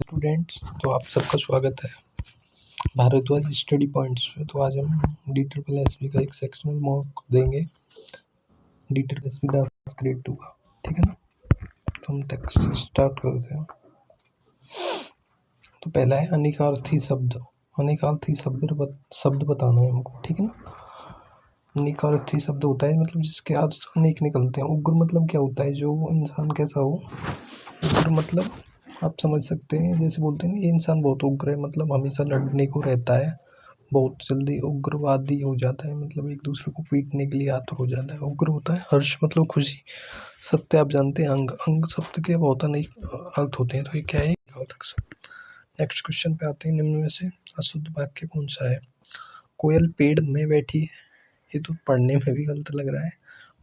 Students, तो आप सबका स्वागत है भारद्वाज स्टडी पॉइंट्स पे। तो आज हम DSSB का एक सेक्शनल मॉक देंगे, DSSB डांस ग्रेड 2 का। ठीक है ना, तो हम टेक्स्ट स्टार्ट करते हैं। तो पहला है अनिकार्थी शब्द। अनिकार्थी शब्द बताना है हमको। ठीक है ना, अनिकार्थी शब्द होता है मतलब जिसके अर्थ अनेक निकलते हैं। उग्र मतलब क्या होता है, जो इंसान कैसा हो। उग्र मतलब आप समझ सकते हैं, जैसे बोलते हैं ना ये इंसान बहुत उग्र है, मतलब हमेशा लड़ने को रहता है, बहुत जल्दी उग्रवादी हो जाता है, मतलब एक दूसरे को पीटने के लिए आतुर हो जाता है। उग्र होता है हर्ष मतलब खुशी। सत्य आप जानते हैं, अंग अंग शब्द के बहुत अनेक अर्थ होते हैं, तो ये क्या है। नेक्स्ट क्वेश्चन पे आते हैं। निम्न में से अशुद्ध वाक्य कौन सा है। कोयल पेड़ में बैठी है, ये तो पढ़ने में भी गलत लग रहा है।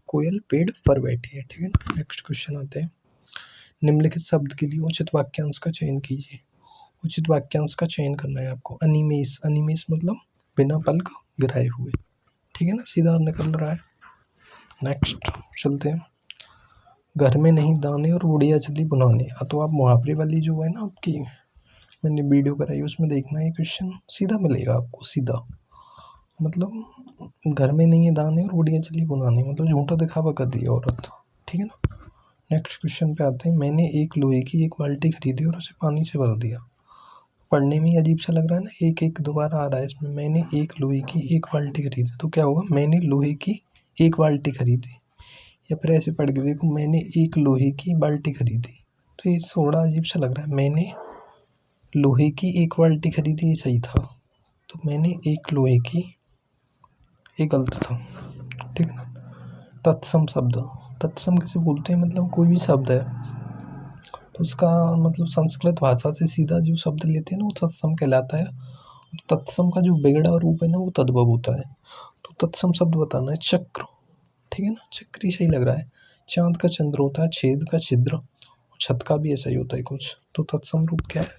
कोयल पेड़ पर बैठी है। ठीक है ना, नेक्स्ट क्वेश्चन आते हैं। निम्नलिखित शब्द के लिए उचित वाक्यांश का चयन कीजिए। उचित वाक्यांश का चयन करना है आपको। अनिमेष, अनिमेष मतलब बिना पलक गिराए हुए। ठीक है ना, सीधा निकल रहा है। नेक्स्ट चलते हैं। घर में नहीं दाने और बुढ़िया चली बुनाने। तो आप मुहावरे वाली जो है ना आपकी मैंने वीडियो कराई, उसमें देखना है क्वेश्चन, सीधा मिलेगा आपको सीधा। मतलब घर में नहीं है दाने और बुढ़िया चली बुनाने, मतलब झूठा दिखावा कर रही है औरत। ठीक है ना, नेक्स्ट क्वेश्चन पे आते हैं। मैंने एक लोहे की एक बाल्टी खरीदी और उसे पानी से भर दिया। पढ़ने में ही अजीब सा लग रहा है ना, एक एक दोबारा आ रहा है इसमें। मैंने एक लोहे की एक बाल्टी खरीदी, तो क्या होगा, मैंने लोहे की एक बाल्टी खरीदी। या फिर ऐसे पढ़ के देखो, मैंने एक लोहे की बाल्टी खरीदी, तो ये थोड़ा अजीब सा लग रहा है। मैंने लोहे की एक बाल्टी खरीदी, ये सही था। तो मैंने एक लोहे की, ये गलत था। ठीक है ना। तत्सम शब्द, तत्सम किसे बोलते हैं, मतलब कोई भी शब्द है तो उसका मतलब संस्कृत भाषा से सीधा जो शब्द लेते हैं ना वो तत्सम कहलाता है। तत्सम का जो बिगड़ा रूप है ना वो तद्भव होता है। तो तत्सम शब्द बताना है। चक्र, ठीक है ना, चक्र ही सही लग रहा है। चांद का चंद्र होता है, छेद का छिद्र, छत का भी ऐसा ही होता है कुछ। तो तत्सम रूप क्या है,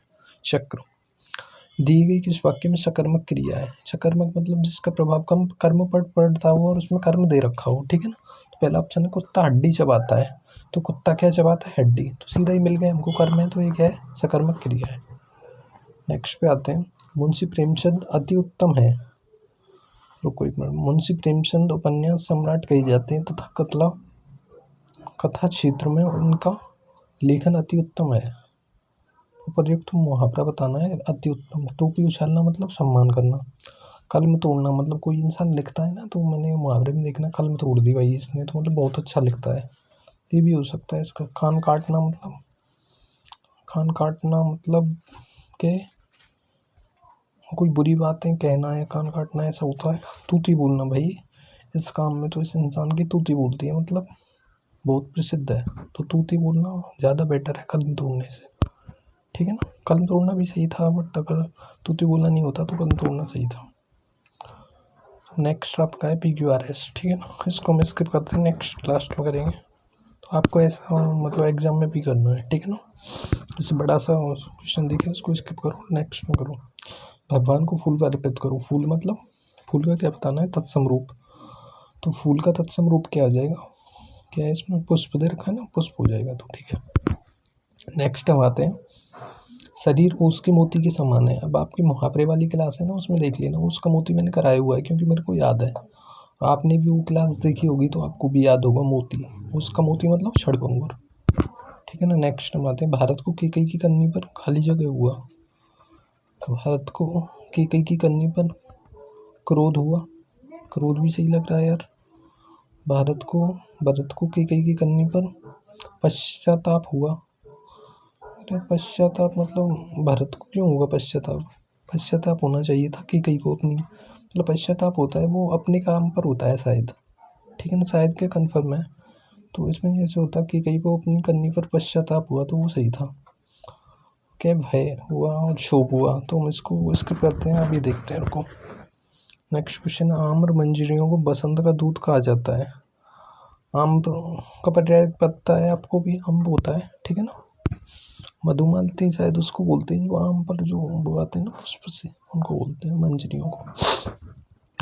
चक्र। दी गई किस वाक्य में सकर्मक क्रिया है। सकर्मक मतलब जिसका प्रभाव कम कर्म पर पड़ता हो और उसमें कर्म दे रखा हो। ठीक है ना, तो पहला ऑप्शन है कुत्ता हड्डी चबाता है, तो कुत्ता क्या चबाता है, हड्डी, तो सीधा ही मिल गया हमको, कर्म है तो ये क्या है, सकर्मक क्रिया है। नेक्स्ट पे आते हैं। मुंशी प्रेमचंद अति उत्तम है। रुको एक मिनट। मुंशी प्रेमचंद उपन्यास सम्राट कहे जाते हैं तथा कथा क्षेत्र में उनका लेखन अति उत्तम है। उपर्युक्त मुहावरा बताना है। अति उत्तम, टोपी उछालना मतलब सम्मान करना। कलम तोड़ना मतलब कोई इंसान लिखता है ना, तो मैंने मुहावरे में देखना कलम तोड़ दी भाई इसने, तो मतलब बहुत अच्छा लिखता है, ये भी हो सकता है इसका। कान काटना मतलब के कोई बुरी बातें कहना है, कान काटना ऐसा होता है। तूती बोलना भाई, इस काम में तो इस इंसान की तूती बोलती है, मतलब बहुत प्रसिद्ध है, तो तूती बोलना ज़्यादा बेटर है कलम तोड़ने से। ठीक है ना, कलम तोड़ना भी सही था, बट अगर तूती बोलना नहीं होता तो कलम तोड़ना सही था। नेक्स्ट आपका है PQRS। ठीक है ना, इसको हम स्किप करते हैं, नेक्स्ट लास्ट में करेंगे। तो आपको ऐसा मतलब एग्जाम में भी करना है। ठीक है ना, जैसे बड़ा सा क्वेश्चन दिखे उसको स्किप करो, नेक्स्ट में करो। भगवान को फूल अर्पित करो। फूल मतलब फूल का क्या बताना है, तत्सम रूप। तो फूल का तत्सम रूप क्या आ जाएगा, क्या है इसमें, पुष्प दे रखा है ना, पुष्प हो जाएगा। तो ठीक है, नेक्स्ट हम आते हैं। शरीर ऊस के मोती के समान है। अब आपकी मुहावरे वाली क्लास है ना, उसमें देख लेना, उसका मोती मैंने कराया हुआ है क्योंकि मेरे को याद है। आपने भी वो क्लास देखी होगी तो आपको भी याद होगा। मोती, उसका मोती मतलब क्षणभंगुर। ठीक है ना, नेक्स्ट हम आते हैं। भारत को कैकई की कन्नी पर खाली जगह हुआ। भारत को कैकई की कन्नी पर क्रोध हुआ। क्रोध भी सही लग रहा है यार। भरत को कैकई की कन्नी पर पश्चाताप हुआ। अरे पश्चाताप मतलब भरत को क्यों होगा पश्चाताप, पश्चाताप होना चाहिए था कैकई को अपनी, मतलब पश्चाताप होता है वो अपने काम पर होता है शायद। ठीक है ना, शायद क्या कंफर्म है, तो इसमें ऐसे होता कि कैकई को अपनी कन्नी पर पश्चाताप हुआ, तो वो सही था। क्या भय हुआ और क्षोभ हुआ, तो हम इसको स्किप करते हैं, अभी देखते हैं रुको। नेक्स्ट क्वेश्चन है। आम्र मंजरियों को बसंत का दूध कहा जाता है। आम्र का पर्याय पता है आपको भी, अम्ब होता है। ठीक है ना, मधुमालती शायद उसको बोलते हैं जो आम पर जो वो आते हैं ना पुष्प से, उनको बोलते हैं मंजरियों को।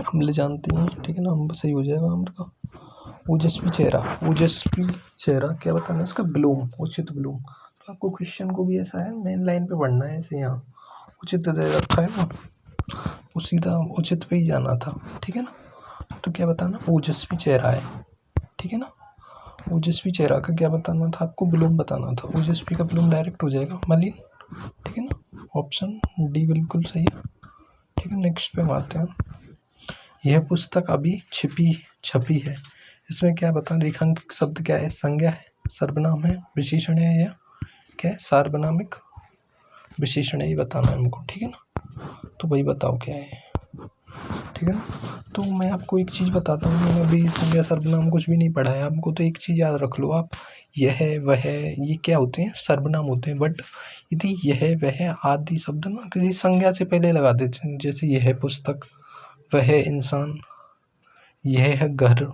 अम्ल जानते हैं, ठीक है ना, अम्ब सही हो जाएगा आम्र का। ओजस्वी चेहरा, ओजस्वी चेहरा क्या बताना है इसका, ब्लूम, उचित ब्लूम। आपको क्वेश्चन को भी ऐसा है मेन लाइन पे पढ़ना है, ऐसे यहाँ उचित दे रखा है ना, वो सीधा उचित पे ही जाना था, ठीक है ना। तो क्या बताना, ओजस्वी चेहरा है, ठीक है ना। ओजस्वी चेहरा का क्या बताना था आपको, विलोम बताना था। ओजस्वी का विलोम डायरेक्ट हो जाएगा मलिन, ठीक है ना। ऑप्शन डी बिल्कुल सही है, ठीक है। नेक्स्ट पे हम आते हैं। यह पुस्तक अभी छपी है, इसमें क्या बता, रेखांकित शब्द क्या है, संज्ञा है, सर्वनाम है, विशेषण है, या क्या है, सार्वनामिक विशेषण है, ये बताना है हमको, ठीक है ना। तो वही बताओ क्या है, ठीक है ना। तो मैं आपको एक चीज़ बताता हूँ, मैंने अभी संज्ञा सर्वनाम कुछ भी नहीं पढ़ा है आपको, तो एक चीज़ याद रख लो आप, यह वह ये क्या होते हैं, सर्वनाम होते हैं। बट यदि यह वह आदि शब्द ना किसी संज्ञा से पहले लगा देते हैं, जैसे यह पुस्तक, वह इंसान, यह है घर,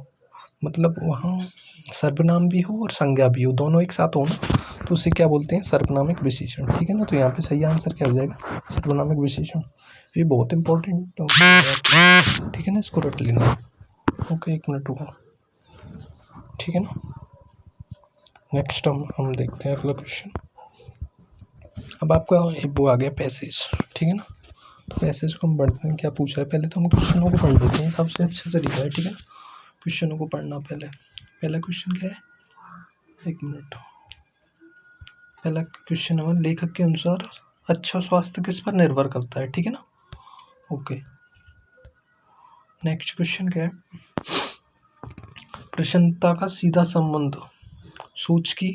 मतलब वहाँ सर्वनाम भी हो और संज्ञा भी हो, दोनों एक साथ हो ना, तो उसे क्या बोलते हैं, सर्वनामिक विशेषण, ठीक है ना। तो यहाँ पे सही आंसर क्या हो जाएगा, सर्वनामिक विशेषण। ये बहुत इंपॉर्टेंट है, ठीक है ना, इसको रट लेना। ओके, एक मिनट रुको, ठीक है ना। नेक्स्ट हम देखते हैं अगला क्वेश्चन। अब आपका वो आ गया पैसेज, ठीक है ना। तो पैसेज को हम पढ़ते हैं, क्या पूछा है, पहले तो हम क्वेश्चनों को पढ़ लेते हैं, सबसे अच्छा तरीका है, ठीक है। क्वेश्चनों को पढ़ना पहला क्वेश्चन क्या है, एक मिनट। पहला क्वेश्चन है, लेखक के अनुसार अच्छा स्वास्थ्य किस पर निर्भर करता है, ठीक है ना। ओके, नेक्स्ट क्वेश्चन क्या है, प्रसन्नता का सीधा संबंध सोच की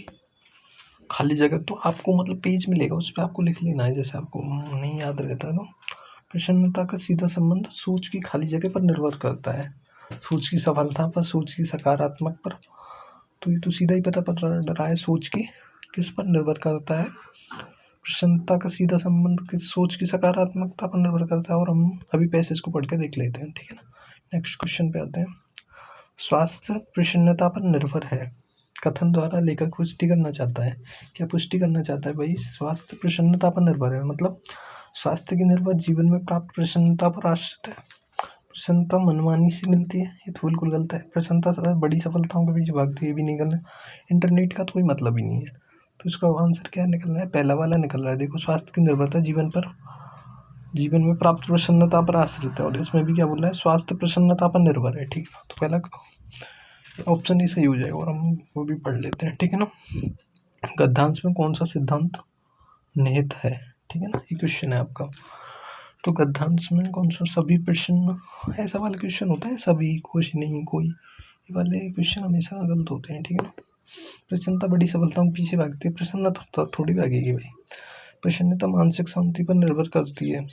खाली जगह, तो आपको मतलब पेज मिलेगा, उस पर आपको लिख लेना है, जैसे आपको नहीं याद रहता तो। प्रसन्नता का सीधा संबंध सोच की खाली जगह पर निर्भर करता है, सोच की सफलता पर, सोच की सकारात्मक पर। तो ये तो सीधा ही पता पड़ रहा है, सोच की किस पर निर्भर करता है, प्रसन्नता का सीधा संबंध किस सोच की सकारात्मकता पर निर्भर करता है। और हम अभी पैसेज को पढ़ के देख लेते हैं, ठीक है ना। नेक्स्ट क्वेश्चन पे आते हैं। स्वास्थ्य प्रसन्नता पर निर्भर है कथन द्वारा लेखक पुष्टि करना चाहता है, क्या पुष्टि करना चाहता है भाई, स्वास्थ्य प्रसन्नता पर निर्भर है, मतलब स्वास्थ्य की निर्भर जीवन में प्राप्त प्रसन्नता पर आश्रित है। प्रसन्नता मनमानी से मिलती है, ये तो बिल्कुल गलत है। प्रसन्नता सदा बड़ी सफलताओं के पीछे भागती है, ये भी नहीं गलत है। इंटरनेट का तो कोई मतलब ही नहीं है, तो इसका आंसर क्या निकल रहा है, पहला वाला निकल रहा है। देखो, स्वास्थ्य की निर्भरता जीवन में प्राप्त प्रसन्नता पर आश्रित है, और इसमें भी क्या बोल रहा है, स्वास्थ्य प्रसन्नता पर निर्भर है, ठीक है। तो पहला ऑप्शन ही सही हो जाएगा, और हम वो भी पढ़ लेते हैं, ठीक है ना। गद्यांश में कौन सा सिद्धांत निहित है, ठीक है ना, ये क्वेश्चन है आपका। तो गद्यांश में कौन सा, सभी प्रश्न, ऐसा वाला क्वेश्चन होता है, सभी, कुछ नहीं, कोई, ये वाले क्वेश्चन हमेशा गलत होते हैं, ठीक है ना। प्रसन्नता बड़ी सफलताओं के पीछे भागती है, प्रसन्नता थोड़ी भागेगी भाई। प्रसन्नता मानसिक शांति पर निर्भर करती है,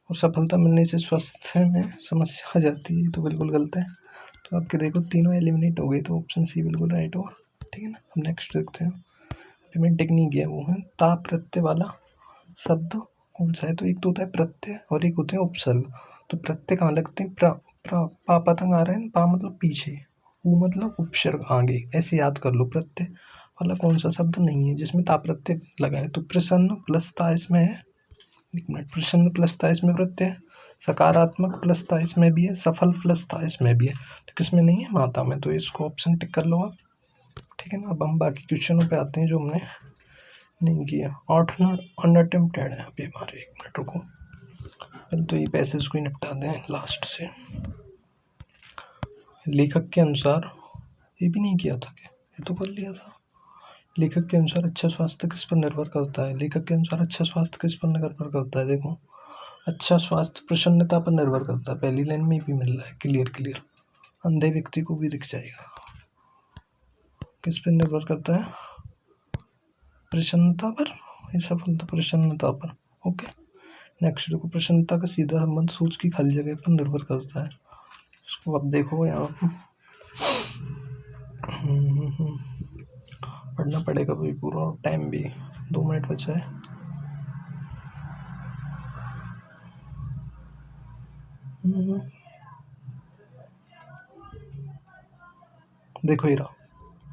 और सफलता मिलने से स्वास्थ्य में समस्या आ जाती है, तो बिल्कुल गलत है। तो आपके देखो तीनों एलिमिनेट हो गए, तो ऑप्शन सी बिल्कुल राइट होगा, ठीक है ना। हम नेक्स्ट देखते हैं। पेमेंट टेक्निक है, वो है ता प्रत्यय वाला शब्द कौन सा है, तो एक तो होता है प्रत्यय और एक होते हैं उपसर्ग। तो प्रत्यय कहाँ लगते हैं, पा पतंग आ रहा है, पा मतलब पीछे, वो मतलब उपसर्ग आगे, ऐसे याद कर लो। प्रत्यय वाला कौन सा शब्द नहीं है जिसमें ता प्रत्यय लगा है, तो प्रसन्न प्लस ता इसमें है, एक मिनट, प्रसन्न प्लस ता इसमें प्रत्यय, सकारात्मक प्लस ता इसमें भी है, सफल प्लस ता इसमें भी है, तो किसमें नहीं है, माता में। तो इसको ऑप्शन टिक कर लो आप, ठीक है ना। अब हम बाकी क्वेश्चनों पे आते हैं जो हमने नहीं किया, 8 अनअटेम्प्टेड है अभी हमारे, एक मिनट रुको, पहले तो ये पैसेज को ही निपटा दें लास्ट से। लेखक के अनुसार, ये भी नहीं किया था क्या, ये तो कर लिया था। लेखक के अनुसार अच्छा स्वास्थ्य किस पर निर्भर करता है, लेखक के अनुसार अच्छा स्वास्थ्य किस पर निर्भर करता है, देखो, अच्छा स्वास्थ्य प्रसन्नता पर निर्भर करता है, पहली लाइन में भी मिल रहा है, क्लियर, अंधे व्यक्ति को भी दिख जाएगा। किस पर निर्भर करता है, प्रसन्नता पर, ये सफलता प्रसन्नता पर। ओके, नेक्स्ट देखो, प्रसन्नता का सीधा संबंध सोच की खाली जगह पर निर्भर करता है। इसको अब देखो यहाँ पढ़ना पड़ेगा भाई पूरा, टाइम भी 2 मिनट बचा है। देखो ये रहा,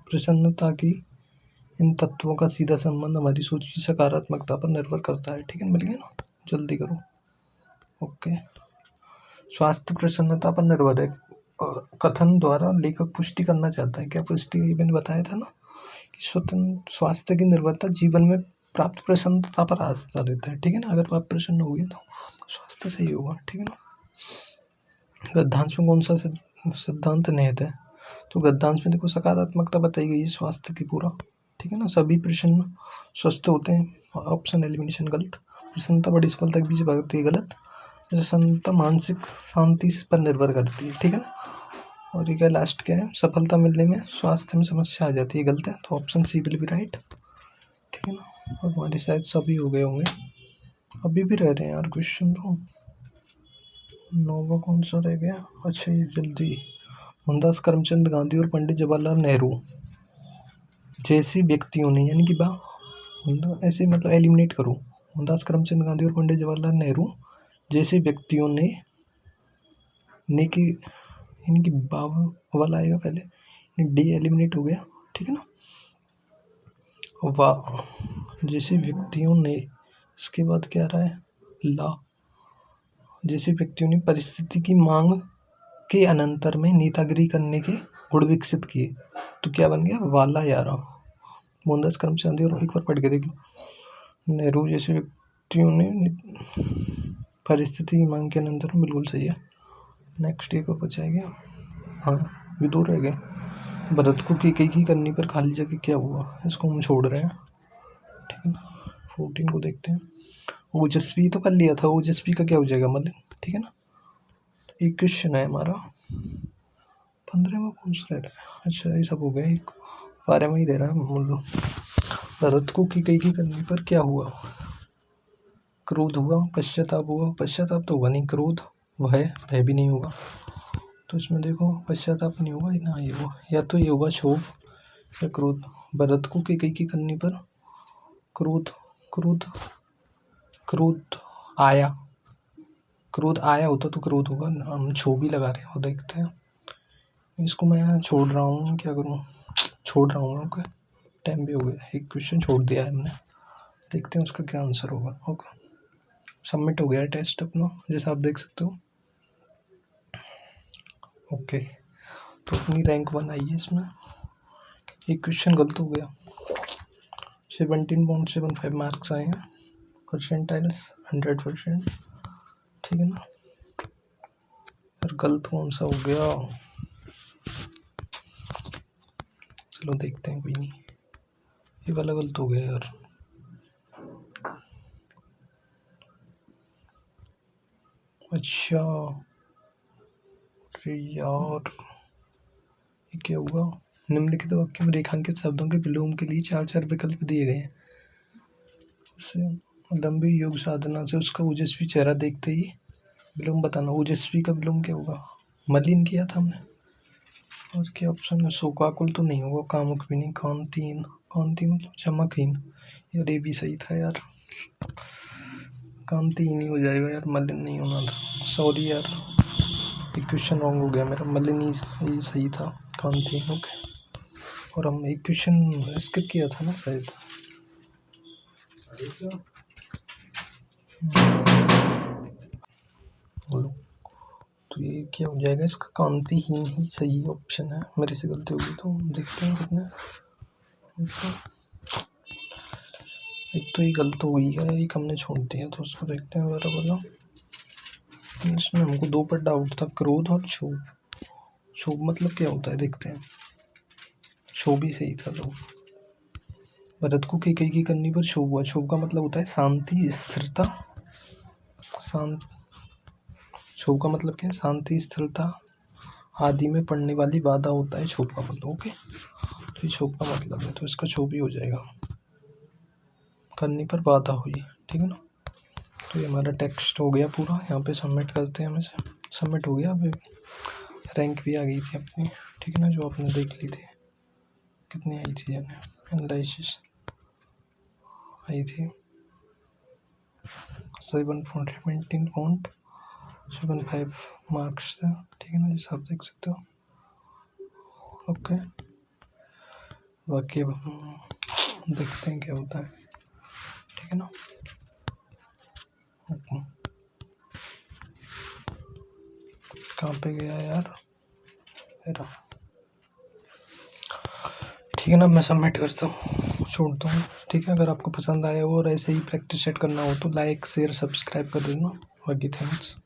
प्रसन्नता की इन तत्वों का सीधा संबंध हमारी सोच की सकारात्मकता पर निर्भर करता है, ठीक है, मिल गया ना, जल्दी करो। ओके, स्वास्थ्य प्रसन्नता पर निर्भर है, कथन द्वारा लेखक पुष्टि करना चाहता है, क्या पुष्टि, मैंने बताया था ना कि स्वतंत्र स्वास्थ्य की निर्भरता जीवन में प्राप्त प्रसन्नता पर आधारित है, ठीक है ना। अगर आप प्रसन्न होगी तो स्वास्थ्य सही होगा, ठीक है ना। गद्यांश में कौन सा सिद्धांत निहित है? तो गद्यांश में देखो सकारात्मकता बताई गई है स्वास्थ्य की पूरा, ठीक है ना। सभी प्रसन्न स्वस्थ होते हैं, ऑप्शन एलिमिनेशन गलत। प्रसन्नता बड़ी सफलता के पीछे भागती है, गलत। प्रसन्नता मानसिक शांति पर निर्भर करती है, ठीक है ना। और ये क्या लास्ट क्या है? सफलता मिलने में स्वास्थ्य में समस्या आ जाती है, गलत है। तो option C will be right, ठीक है ना। और हमारे शायद सभी हो गए होंगे, अभी भी रह रहे हैं यार क्वेश्चन। तो नौवा कौन सा रह गया? अच्छा ये जल्दी, मोहनदास करमचंद गांधी और पंडित जवाहरलाल नेहरू जैसे व्यक्तियों ने, यानी कि ऐसे मतलब एलिमिनेट करो। मोहनदास करमचंद गांधी और पंडित जवाहरलाल नेहरू जैसे व्यक्तियों ने की, यानी कि वाला आएगा पहले, डी एलिमिनेट हो गया, ठीक है ना। वाह, जैसे व्यक्तियों ने, इसके बाद क्या रहा है? ला, जैसे व्यक्तियों ने परिस्थिति की मांग के अनंतर में नेतागिरी करने के गुण विकसित किए, तो क्या बन गया? वाला यारा। मोहनदास करमचंद और एक बार पढ़ के देख लो। नेहरू जैसे व्यक्तियों ने परिस्थिति की मांग के अनंतर में, बिल्कुल सही है। नेक्स्ट एक और बचा गया, हाँ ये दो रह गए। भरत को की करनी पर खाली जगह क्या हुआ? इसको हम छोड़ रहे हैं, ठीक है ना। 14 को देखते हैं। ओजस्वी तो कर लिया था, ओजस्वी का क्या हो जाएगा? मलिन, ठीक है ना। एक क्वेश्चन है हमारा 15 में कौन सा रह रहा है? अच्छा ये सब हो गया, एक 12 में ही रह रहा है। बोल लो, भरत को की करने पर क्या हुआ? क्रोध हुआ, पश्चाताप हुआ। पश्चाताप तो होगा नहीं, क्रोध, भय भी नहीं होगा। तो इसमें देखो पश्चाताप नहीं होगा ना, ये होगा, या तो ये होगा क्षोभ या क्रोध। भरत को की करने पर क्रोध आया, क्रोध आया होता तो क्रोध होगा, हम क्षोभ ही लगा रहे हैं। और देखते हैं, इसको मैं छोड़ रहा हूँ, क्या करूँ, छोड़ रहा हूँ। ओके, टाइम भी हो गया, एक क्वेश्चन छोड़ दिया है हमने, देखते हैं उसका क्या आंसर होगा। ओके, सबमिट हो गया टेस्ट अपना, जैसा आप देख सकते हो। ओके, तो अपनी रैंक 1 आई है इसमें। एक क्वेश्चन गलत हो गया, 17.75 मार्क्स आए हैं, परसेंटाइल्स 100%, ठीक है ना। गलत कौन सा हो गया? चलो देखते हैं, कोई नहीं, ये वाला गलत हो गया यार। अच्छा यार, ये क्या हुआ? निम्नलिखित वाक्य में रेखांकित शब्दों के विलोम के लिए 4 विकल्प दिए गए हैं। लंबी योग साधना से उसका ओजस्वी चेहरा देखते ही विलोम बताना। ओजस्वी का विलोम क्या होगा? मलिन किया था हमने। और क्या ऑप्शन है? शोकाकुल तो नहीं होगा, कामुक भी नहीं, कांतिहीन, कांति मतलब चमकहीन, यार ये भी सही था यार, कांतिहीन ही हो जाएगा यार, मलिन नहीं होना था। सॉरी यार, एक क्वेश्चन रॉन्ग हो गया मेरा, मलिन ही सही था, कांतिहीन। ओके, और हम एक क्वेश्चन स्किप किया था ना शायद। बोलो, तो ये क्या हो जाएगा? इसका कांतिहीन ही सही ऑप्शन है, मेरे से गलती होगी तो देखते हैं कितने। एक तो ये गलत हो गई है, एक हमने छोड़ दिया, तो उसको देखते हैं बराबर बोलो। इसमें हमको 2 पर डाउट था, क्रोध और क्षोभ। क्षोभ मतलब क्या होता है, देखते हैं। क्षोभ ही सही था। तो भरत को की करनी पर क्षोभ हुआ। क्षोभ का मतलब होता है शांति, स्थिरता, शांत। क्षोभ का मतलब क्या है? शांति, स्थिरता आदि में पड़ने वाली बाधा होता है क्षोभ का मतलब। ओके, तो ये क्षोभ का मतलब है, तो इसका क्षोभ ही हो जाएगा, करने पर बाधा हुई, ठीक है ना। तो ये हमारा टेक्स्ट हो गया पूरा, यहाँ पे सबमिट करते हैं। हमें से सबमिट हो गया, अभी रैंक भी आ गई थी अपनी, ठीक है ना, जो आपने देख ली थी। कितनी आई थी? एनालिसिस आई थी 7.75 मार्क्स था, ठीक है ना, जैसे आप देख सकते हो। ओके, बाकी देखते हैं क्या होता है, ठीक है ना। ओके, कहाँ पे गया यार मेरा? ठीक है ना, मैं सबमिट करता हूँ, छोड़ता हूँ। ठीक है, अगर आपको पसंद आया हो और ऐसे ही प्रैक्टिस सेट करना हो तो लाइक शेयर सब्सक्राइब कर देना। बाकी थैंक्स।